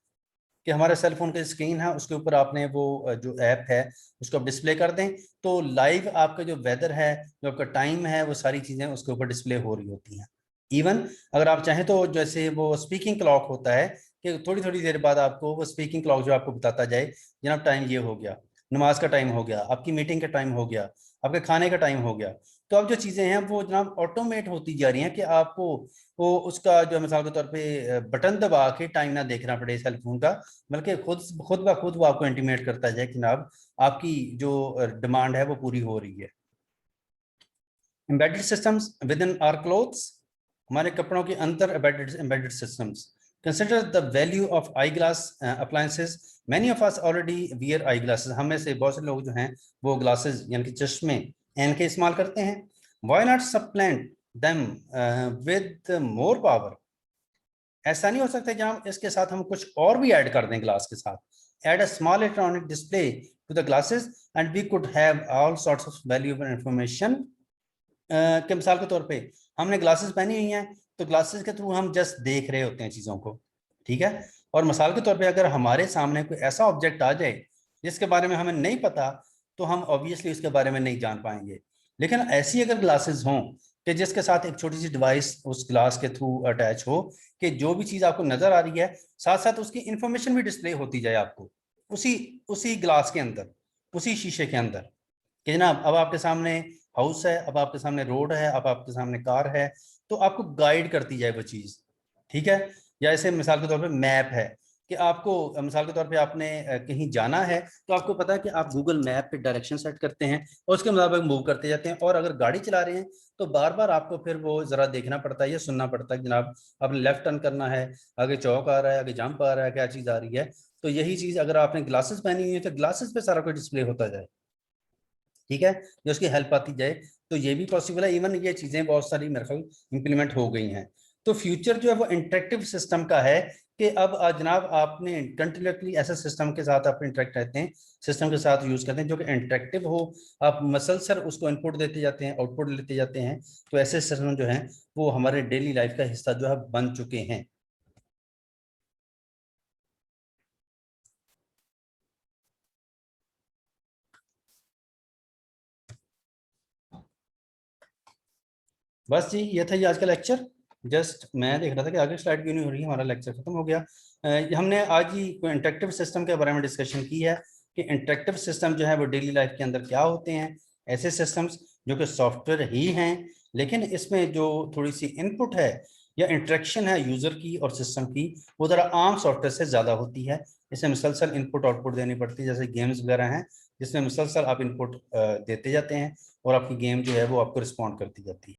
कि हमारे सेल फोन की स्क्रीन है, उसके ऊपर आपने वो जो ऐप है उसको आप डिस्प्ले कर दें, तो लाइव आपका जो वेदर है, जो आपका टाइम है, वो सारी चीज़ें उसके ऊपर डिस्प्ले हो रही होती हैं। इवन अगर आप चाहें तो जैसे वो स्पीकिंग क्लॉक होता है कि थोड़ी थोड़ी देर बाद आपको वो स्पीकिंग क्लॉक जो आपको बताता जाए जनाब टाइम ये हो गया, नमाज का टाइम हो गया, आपकी मीटिंग का टाइम हो गया, आपके खाने का टाइम हो गया। तो अब जो चीज़ें हैं वो जनाब ऑटोमेट होती जा रही हैं कि आपको वो उसका जो मिसाल के तौर पे बटन दबा के टाइम ना देखना पड़े सेल फोन का, बल्कि खुद ब खुद वो आपको इंटीमेट करता है कि जनाब आपकी जो डिमांड है वो पूरी हो रही है। Embedded systems within our clothes, हमारे कपड़ों के अंदर embedded systems. Consider the value of eyeglass appliances, many of us already wear eyeglasses, हमें से बहुत से लोग जो हैं वो ग्लासेस यानी कि चश्मे के इस्तेमाल करते हैं। Why not supplant them with more power, ऐसा नहीं हो सकता जनाब इसके साथ हम कुछ और भी ऐड कर दें ग्लास के साथ। Add a small electronic display to the glasses and we could have all sorts of valuable information. के मिसाल के तौर पे हमने ग्लासेस पहनी हुई हैं, तो ग्लासेस के थ्रू हम जस्ट देख रहे होते हैं चीज़ों को, ठीक है। और मिसाल के तौर पे अगर हमारे सामने कोई ऐसा ऑब्जेक्ट आ जाए जिसके बारे में हमें नहीं पता, तो हम ऑब्वियसली उसके बारे में नहीं जान पाएंगे। लेकिन ऐसी अगर ग्लासेस हों कि जिसके साथ एक छोटी सी डिवाइस उस ग्लास के थ्रू अटैच हो कि जो भी चीज़ आपको नजर आ रही है साथ साथ उसकी इंफॉर्मेशन भी डिस्प्ले होती जाए आपको उसी ग्लास के अंदर, उसी शीशे के अंदर, कि जनाब अब आपके सामने हाउस है, अब आपके सामने रोड है, अब आपके सामने कार है, तो आपको गाइड करती जाए वो चीज़, ठीक है। या ऐसे मिसाल के तौर पे मैप है कि आपको मिसाल के तौर पे आपने कहीं जाना है, तो आपको पता है कि आप गूगल मैप पे डायरेक्शन सेट करते हैं और उसके मुताबिक मूव करते जाते हैं। और अगर गाड़ी चला रहे हैं तो बार बार आपको फिर वो ज़रा देखना पड़ता है या सुनना पड़ता है जनाब आपने लेफ्ट टर्न करना है, आगे चौक आ रहा है, आगे जंप आ रहा है, क्या चीज़ आ रही है। तो यही चीज़ अगर आपने ग्लासेस पहनी हुई है तो ग्लासेस पे सारा कुछ डिस्प्ले होता जाए, ठीक है, जो उसकी हेल्प आती जाए, तो ये भी पॉसिबल है। इवन ये चीज़ें बहुत सारी मेरे ख्याल इम्प्लीमेंट हो गई हैं। तो फ्यूचर जो है वो इंटरेक्टिव सिस्टम का है कि अब जनाब आपने कंटिन्यूसली ऐसे सिस्टम के साथ आप इंटरेक्ट रहते हैं, सिस्टम के साथ यूज़ करते हैं जो कि इंटरेक्टिव हो, आप मसलसल उसको इनपुट देते जाते हैं, आउटपुट लेते जाते हैं। तो ऐसे सिस्टम जो हैं वो हमारे डेली लाइफ का हिस्सा जो है बन चुके हैं। बस जी ये था जी आज का लेक्चर। जस्ट मैं देख रहा था कि आगे स्लाइड क्यों नहीं हो रही है, हमारा लेक्चर खत्म हो गया। हमने आज ही इंटरेक्टिव सिस्टम के बारे में डिस्कशन की है कि इंटरेक्टिव सिस्टम जो है वो डेली लाइफ के अंदर क्या होते हैं। ऐसे सिस्टम्स जो कि सॉफ्टवेयर ही हैं, लेकिन इसमें जो थोड़ी सी इनपुट है या इंटरेक्शन है यूज़र की और सिस्टम की, वो ज़रा आम सॉफ्टवेयर से ज़्यादा होती है। इसमें मुसलसल इनपुट आउटपुट देनी पड़ती है, जैसे गेम्स वगैरह हैं जिसमें मुसलसल आप इनपुट देते जाते हैं और आपकी गेम जो है वो आपको रिस्पॉन्ड करती जाती है।